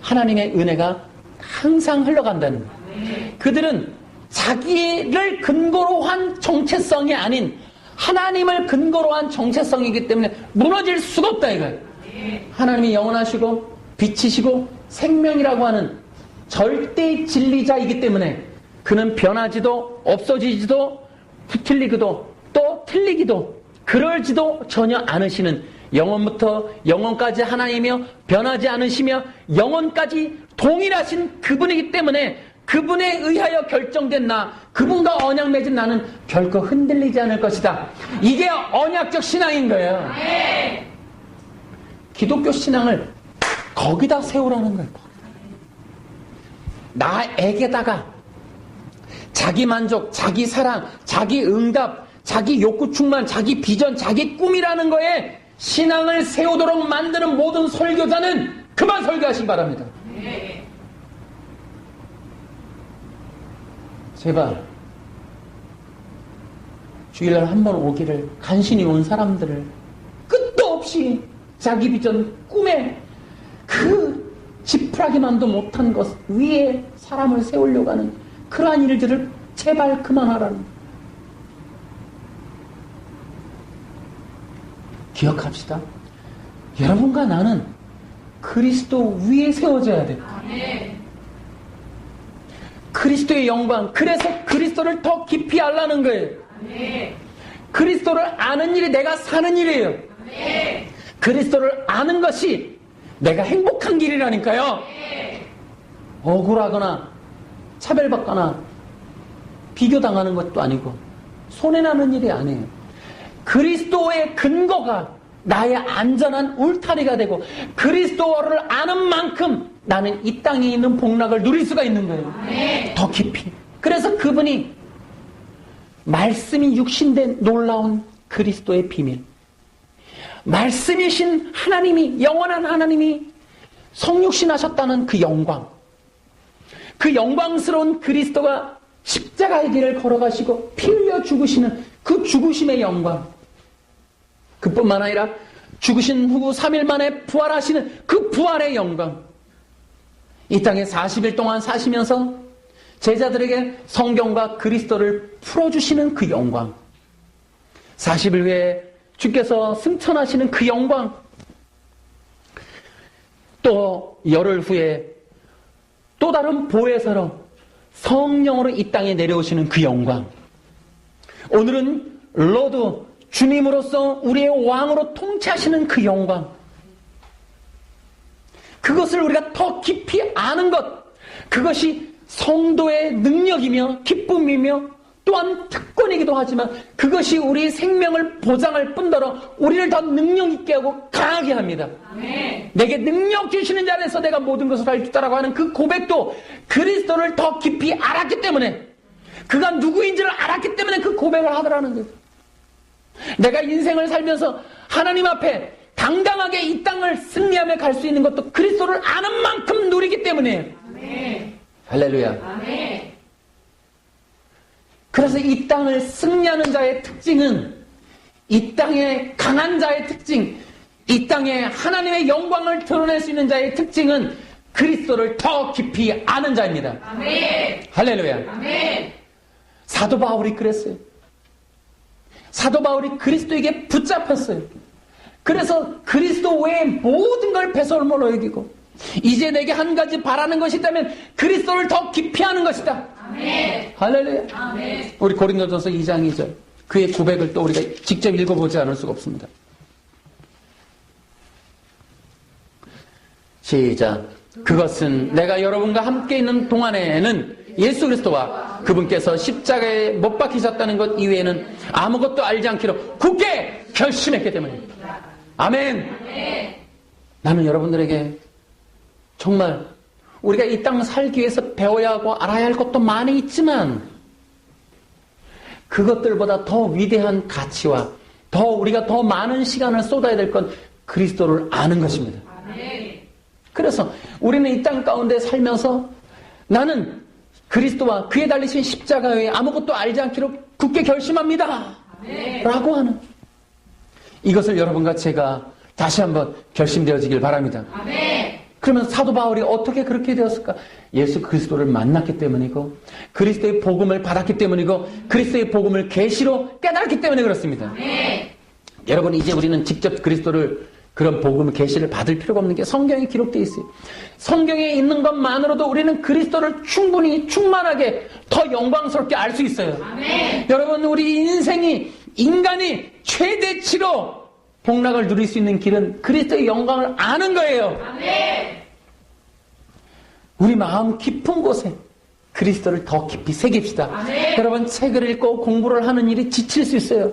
하나님의 은혜가 항상 흘러간다는 거예요. 그들은 자기를 근거로 한 정체성이 아닌 하나님을 근거로 한 정체성이기 때문에 무너질 수가 없다 이거예요. 하나님이 영원하시고 빛이시고 생명이라고 하는 절대 진리자이기 때문에 그는 변하지도 없어지지도 뒤틀리기도 또 틀리기도 그럴지도 전혀 않으시는, 영원부터 영원까지 하나이며 변하지 않으시며 영원까지 동일하신 그분이기 때문에 그분에 의하여 결정된 나, 그분과 언약 맺은 나는 결코 흔들리지 않을 것이다. 이게 언약적 신앙인 거예요. 기독교 신앙을 거기다 세우라는 거예요. 나에게다가 자기 만족, 자기 사랑, 자기 응답, 자기 욕구 충만, 자기 비전, 자기 꿈이라는 거에 신앙을 세우도록 만드는 모든 설교자는 그만 설교하시기 바랍니다. 제발 주일날 한 번 오기를 간신히 온 사람들을 끝도 없이 자기 비전, 꿈에 그 지푸라기만도 못한 것 위에 사람을 세우려고 하는 그러한 일들을 제발 그만하라는. 기억합시다. 여러분과 나는 그리스도 위에 세워져야 돼요. 그리스도의 영광, 그래서 그리스도를 더 깊이 알라는 거예요. 그리스도를 아는 일이 내가 사는 일이에요. 그리스도를 아는 것이 내가 행복한 길이라니까요. 억울하거나 차별받거나 비교당하는 것도 아니고 손해나는 일이 아니에요. 그리스도의 근거가 나의 안전한 울타리가 되고 그리스도를 아는 만큼 나는 이 땅에 있는 복락을 누릴 수가 있는 거예요. 더 깊이. 그래서 그분이 말씀이 육신된 놀라운 그리스도의 비밀, 말씀이신 하나님이, 영원한 하나님이 성육신하셨다는 그 영광, 그 영광스러운 그리스도가 십자가의 길을 걸어가시고 피 흘려 죽으시는 그 죽으심의 영광, 그뿐만 아니라 죽으신 후 3일 만에 부활하시는 그 부활의 영광, 이 땅에 40일 동안 사시면서 제자들에게 성경과 그리스도를 풀어주시는 그 영광, 40일 후에 주께서 승천하시는 그 영광, 또 열흘 후에 또 다른 보혜사로 성령으로 이 땅에 내려오시는 그 영광, 오늘은 로드 주님으로서 우리의 왕으로 통치하시는 그 영광, 그것을 우리가 더 깊이 아는 것, 그것이 성도의 능력이며 기쁨이며 또한 특권이기도 하지만 그것이 우리 생명을 보장할 뿐더러 우리를 더 능력 있게 하고 강하게 합니다. 아멘. 내게 능력 주시는 자 안에서 내가 모든 것을 할 수 있다라고 하는 그 고백도 그리스도를 더 깊이 알았기 때문에, 그가 누구인지를 알았기 때문에 그 고백을 하더라는 거예요. 내가 인생을 살면서 하나님 앞에 당당하게 이 땅을 승리하며 갈 수 있는 것도 그리스도를 아는 만큼 누리기 때문이에요. 아멘. 할렐루야. 아멘. 그래서 이 땅을 승리하는 자의 특징은, 이 땅의 강한 자의 특징, 이 땅에 하나님의 영광을 드러낼 수 있는 자의 특징은 그리스도를 더 깊이 아는 자입니다. 아멘. 할렐루야. 아멘. 사도 바울이 그랬어요. 사도 바울이 그리스도에게 붙잡혔어요. 그래서 그리스도 외에 모든 걸 배설물로 여기고, 이제 내게 한 가지 바라는 것이 있다면 그리스도를 더 깊이 아는 것이다. 아멘. 할렐루야. 아멘. 우리 고린도전서 2장 2절, 그의 고백을 또 우리가 직접 읽어보지 않을 수가 없습니다. 시작. 그것은 내가 여러분과 함께 있는 동안에는 예수 그리스도와 그분께서 십자가에 못 박히셨다는 것 이외에는 아무것도 알지 않기로 굳게 결심했기 때문입니다. 아멘. 아멘. 나는 여러분들에게 정말 우리가 이 땅 살기 위해서 배워야 하고 알아야 할 것도 많이 있지만 그것들보다 더 위대한 가치와 우리가 더 많은 시간을 쏟아야 될 건 그리스도를 아는 것입니다. 아멘. 그래서 우리는 이 땅 가운데 살면서 나는 그리스도와 그에 달리신 십자가 외에 아무것도 알지 않기로 굳게 결심합니다. 아멘. 라고 하는 이것을 여러분과 제가 다시 한번 결심되어지길 바랍니다. 아멘. 그러면 사도 바울이 어떻게 그렇게 되었을까? 예수 그리스도를 만났기 때문이고 그리스도의 복음을 받았기 때문이고 그리스도의 복음을 계시로 깨달았기 때문에 그렇습니다. 아멘. 여러분, 이제 우리는 직접 그리스도를, 그런 복음을 계시를 받을 필요가 없는 게 성경에 기록되어 있어요. 성경에 있는 것만으로도 우리는 그리스도를 충분히 충만하게 더 영광스럽게 알 수 있어요. 아멘. 여러분, 우리 인간이 최대치로 복락을 누릴 수 있는 길은 그리스도의 영광을 아는 거예요. 아멘. 우리 마음 깊은 곳에 그리스도를 더 깊이 새깁시다. 아멘. 여러분, 책을 읽고 공부를 하는 일이 지칠 수 있어요.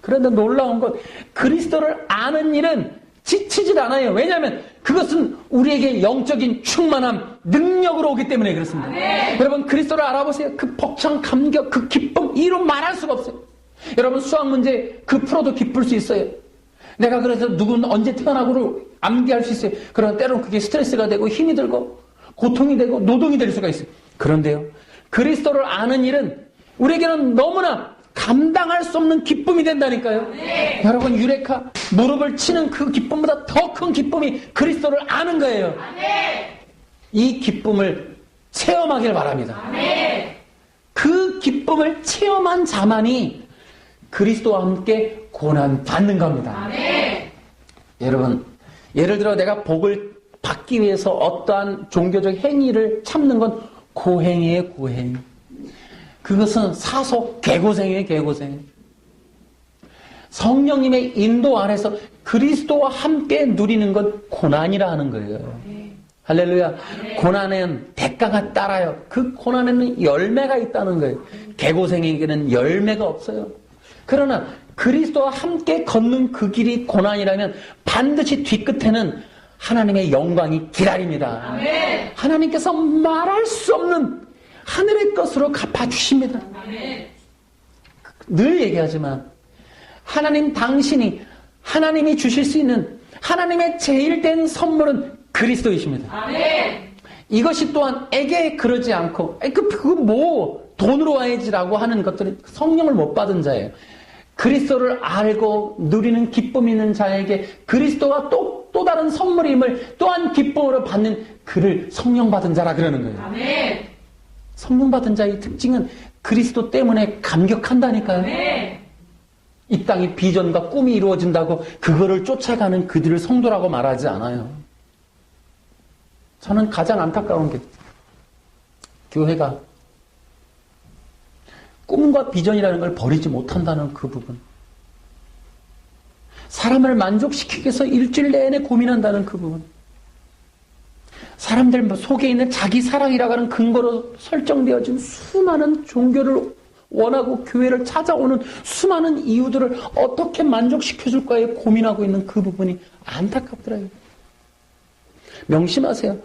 그런데 놀라운 건 그리스도를 아는 일은 지치질 않아요. 왜냐하면 그것은 우리에게 영적인 충만함, 능력으로 오기 때문에 그렇습니다. 아멘. 여러분, 그리스도를 알아보세요. 그 벅찬 감격, 그 기쁨, 이로 말할 수가 없어요. 여러분 수학 문제 그 풀어도 기쁠 수 있어요. 내가 그래서 누구는 언제 태어나고를 암기할 수 있어요. 그러나 때로는 그게 스트레스가 되고 힘이 들고 고통이 되고 노동이 될 수가 있어요. 그런데요, 그리스도를 아는 일은 우리에게는 너무나 감당할 수 없는 기쁨이 된다니까요. 네. 여러분, 유레카, 무릎을 치는 그 기쁨보다 더 큰 기쁨이 그리스도를 아는 거예요. 네. 이 기쁨을 체험하길 바랍니다. 네. 그 기쁨을 체험한 자만이 그리스도와 함께 고난 받는 겁니다. 네. 여러분, 예를 들어 내가 복을 받기 위해서 어떠한 종교적 행위를 참는 건 고행이에요, 고행. 그것은 사소 개고생이에요, 개고생. 성령님의 인도 아래서 그리스도와 함께 누리는 건 고난이라 하는 거예요. 할렐루야. 고난에는 대가가 따라요. 그 고난에는 열매가 있다는 거예요. 개고생에게는 열매가 없어요. 그러나 그리스도와 함께 걷는 그 길이 고난이라면 반드시 뒤끝에는 하나님의 영광이 기다립니다. 아멘. 하나님께서 말할 수 없는 하늘의 것으로 갚아주십니다. 아멘. 늘 얘기하지만 하나님 당신이 하나님이 주실 수 있는 하나님의 제일된 선물은 그리스도이십니다. 아멘. 이것이 또한 에게 그러지 않고 그거 뭐 돈으로 와야지라고 하는 것들은 성령을 못 받은 자예요. 그리스도를 알고 누리는 기쁨 있는 자에게 그리스도가 또 다른 선물임을 또한 기쁨으로 받는 그를 성령 받은 자라 그러는 거예요. 아멘. 성령 받은 자의 특징은 그리스도 때문에 감격한다니까요. 아멘. 이 땅에 비전과 꿈이 이루어진다고 그거를 쫓아가는 그들을 성도라고 말하지 않아요. 저는 가장 안타까운 게 교회가 꿈과 비전이라는 걸 버리지 못한다는 그 부분. 사람을 만족시키기 위해서 일주일 내내 고민한다는 그 부분. 사람들 속에 있는 자기 사랑이라고 하는 근거로 설정되어진 수많은 종교를 원하고 교회를 찾아오는 수많은 이유들을 어떻게 만족시켜줄까에 고민하고 있는 그 부분이 안타깝더라고요. 명심하세요.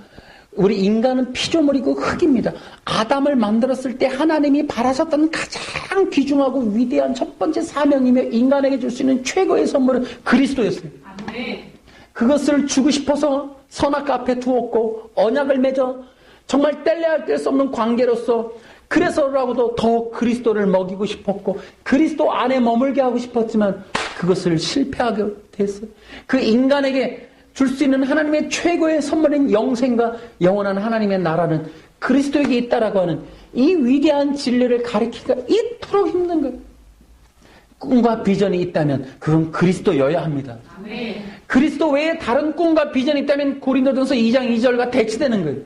우리 인간은 피조물이고 흙입니다. 아담을 만들었을 때 하나님이 바라셨던 가장 귀중하고 위대한 첫 번째 사명이며 인간에게 줄 수 있는 최고의 선물은 그리스도였어요. 그것을 주고 싶어서 선악과 앞에 두었고 언약을 맺어 정말 뗄래야 뗄 수 없는 관계로서 그래서라고도 더 그리스도를 먹이고 싶었고 그리스도 안에 머물게 하고 싶었지만 그것을 실패하게 됐어요. 그 인간에게 줄 수 있는 하나님의 최고의 선물인 영생과 영원한 하나님의 나라는 그리스도에게 있다라고 하는 이 위대한 진리를 가리키기가 이토록 힘든 거예요. 꿈과 비전이 있다면 그건 그리스도여야 합니다. 아멘. 그리스도 외에 다른 꿈과 비전이 있다면 고린도전서 2장 2절과 대치되는 거예요.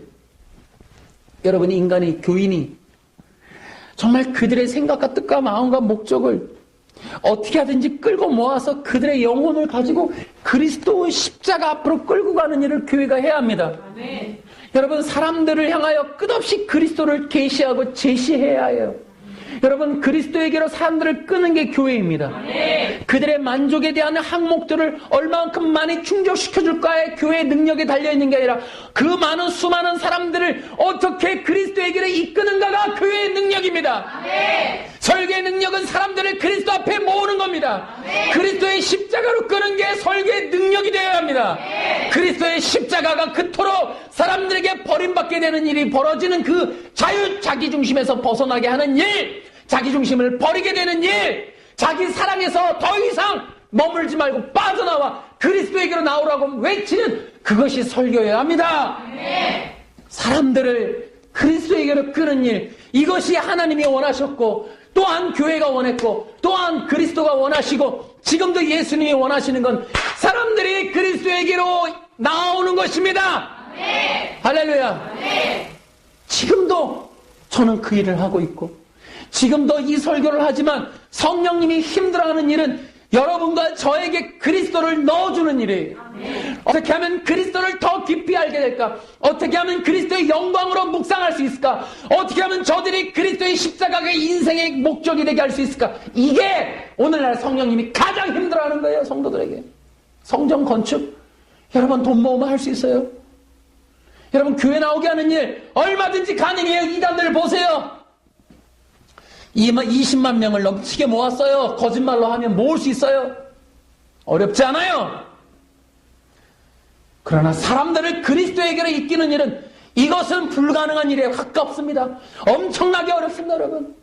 여러분, 인간이, 교인이 정말 그들의 생각과 뜻과 마음과 목적을 어떻게 하든지 끌고 모아서 그들의 영혼을 가지고 그리스도의 십자가 앞으로 끌고 가는 일을 교회가 해야 합니다. 아멘. 여러분, 사람들을 향하여 끝없이 그리스도를 계시하고 제시해야 해요. 여러분, 그리스도에게로 사람들을 끄는 게 교회입니다. 아멘. 그들의 만족에 대한 항목들을 얼마만큼 많이 충족시켜줄까에 교회의 능력이 달려있는 게 아니라 그 많은 수많은 사람들을 어떻게 그리스도에게로 이끄는가가 교회의 능력입니다. 아멘. 설교의 능력은 사람들을 그리스도 앞에 모으는 겁니다. 아멘. 그리스도의 십자가로 끄는 게 설교의 능력이 되어야 합니다. 아멘. 그리스도의 십자가가 그토록 사람들에게 버림받게 되는 일이 벌어지는 그 자기중심에서 벗어나게 하는 일, 자기중심을 버리게 되는 일, 자기 사랑에서 더 이상 머물지 말고 빠져나와 그리스도에게로 나오라고 외치는 그것이 설교여야 합니다. 네. 사람들을 그리스도에게로 끄는 일, 이것이 하나님이 원하셨고 또한 교회가 원했고 또한 그리스도가 원하시고 지금도 예수님이 원하시는 건 사람들이 그리스도에게로 나오는 것입니다. 네. 할렐루야. 네. 지금도 저는 그 일을 하고 있고 지금도 이 설교를 하지만 성령님이 힘들어하는 일은 여러분과 저에게 그리스도를 넣어주는 일이에요. 아멘. 어떻게 하면 그리스도를 더 깊이 알게 될까? 어떻게 하면 그리스도의 영광으로 묵상할 수 있을까? 어떻게 하면 저들이 그리스도의 십자가가 인생의 목적이 되게 할 수 있을까? 이게 오늘날 성령님이 가장 힘들어하는 거예요, 성도들에게. 성전 건축, 여러분 돈 모으면 할 수 있어요. 여러분 교회 나오게 하는 일 얼마든지 가능해요. 이단들 보세요. 20만 명을 넘치게 모았어요. 거짓말로 하면 모을 수 있어요. 어렵지 않아요. 그러나 사람들을 그리스도에게로 이끄는 일은 이것은 불가능한 일에 가깝습니다. 엄청나게 어렵습니다, 여러분.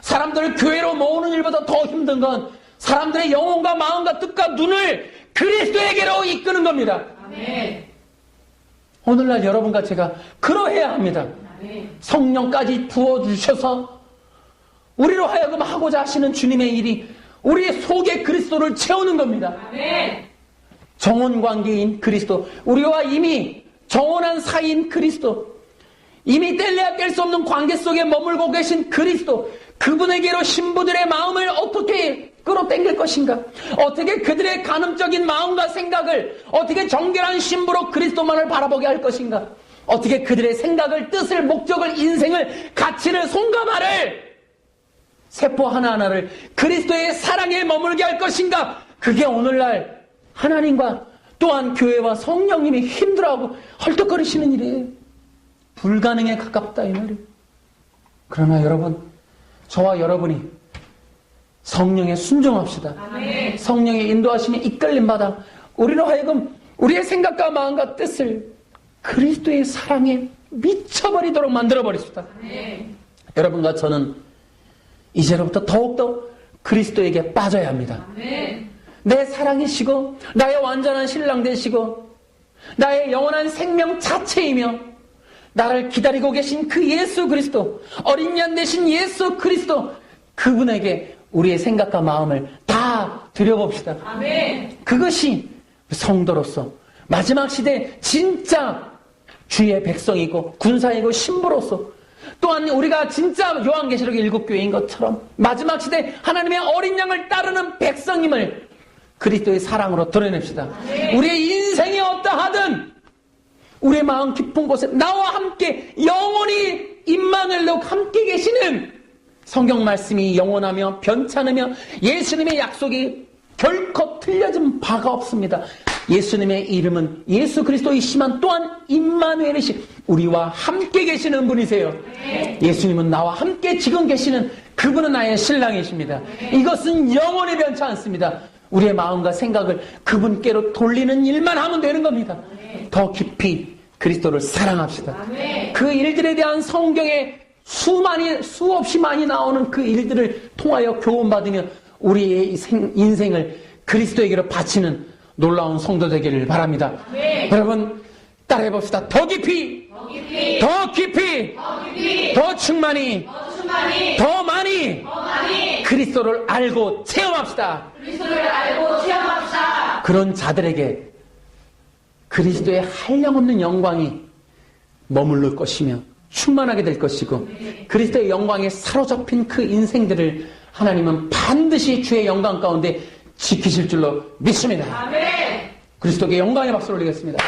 사람들을 교회로 모으는 일보다 더 힘든 건 사람들의 영혼과 마음과 뜻과 눈을 그리스도에게로 이끄는 겁니다. 아멘. 오늘날 여러분과 제가 그러해야 합니다. 아멘. 성령까지 부어주셔서 우리로 하여금 하고자 하시는 주님의 일이 우리의 속에 그리스도를 채우는 겁니다. 아멘. 정혼관계인 그리스도, 우리와 이미 정혼한 사이인 그리스도, 이미 뗄래야 뗄 수 없는 관계 속에 머물고 계신 그리스도, 그분에게로 신부들의 마음을 어떻게 끌어당길 것인가? 어떻게 그들의 간음적인 마음과 생각을 어떻게 정결한 신부로 그리스도만을 바라보게 할 것인가? 어떻게 그들의 생각을, 뜻을, 목적을, 인생을, 가치를, 손가발을, 세포 하나하나를 그리스도의 사랑에 머물게 할 것인가? 그게 오늘날 하나님과 또한 교회와 성령님이 힘들어하고 헐떡거리시는 일이에요. 불가능에 가깝다 이 말이에요. 그러나 여러분, 저와 여러분이 성령에 순종합시다. 아멘. 성령의 인도하심에 이끌림 받아 우리로 하여금 우리의 생각과 마음과 뜻을 그리스도의 사랑에 미쳐버리도록 만들어버리십시다. 아멘. 여러분과 저는 이제로부터 더욱더 그리스도에게 빠져야 합니다. 아멘. 내 사랑이시고 나의 완전한 신랑 되시고 나의 영원한 생명 자체이며 나를 기다리고 계신 그 예수 그리스도, 어린 양 되신 예수 그리스도, 그분에게 우리의 생각과 마음을 다 드려봅시다. 아멘. 그것이 성도로서 마지막 시대 진짜 주의 백성이고 군사이고 신부로서, 또한 우리가 진짜 요한계시록 7교회인 것처럼 마지막 시대 하나님의 어린 양을 따르는 백성임을 그리스도의 사랑으로 드러냅시다. 네. 우리의 인생이 어떠하든 우리의 마음 깊은 곳에 나와 함께 영원히 임마누엘로 함께 계시는 성경 말씀이 영원하며 변찮으며 예수님의 약속이 결코 틀려진 바가 없습니다. 예수님의 이름은 예수 그리스도이시만 또한 임마누엘이시, 우리와 함께 계시는 분이세요. 네. 예수님은 나와 함께 지금 계시는 그분은 나의 신랑이십니다. 네. 이것은 영원히 변치 않습니다. 우리의 마음과 생각을 그분께로 돌리는 일만 하면 되는 겁니다. 더 깊이 그리스도를 사랑합시다. 아멘. 그 일들에 대한 성경에 수없이 많이 나오는 그 일들을 통하여 교훈받으며 우리의 인생을 그리스도에게로 바치는 놀라운 성도 되기를 바랍니다. 아멘. 여러분 따라해봅시다. 더 깊이, 더 깊이, 더 깊이, 더 깊이, 더 충만히, 더 충만히, 더 많이 더 많이 그리스도를 알고 체험합시다. 그리스도를 알고 체험합시다. 그런 자들에게 그리스도의 한량없는 영광이 머물러 것이며 충만하게 될 것이고, 그리스도의 영광에 사로잡힌 그 인생들을 하나님은 반드시 주의 영광 가운데 지키실 줄로 믿습니다. 아멘. 그리스도께 영광의 박수를 올리겠습니다.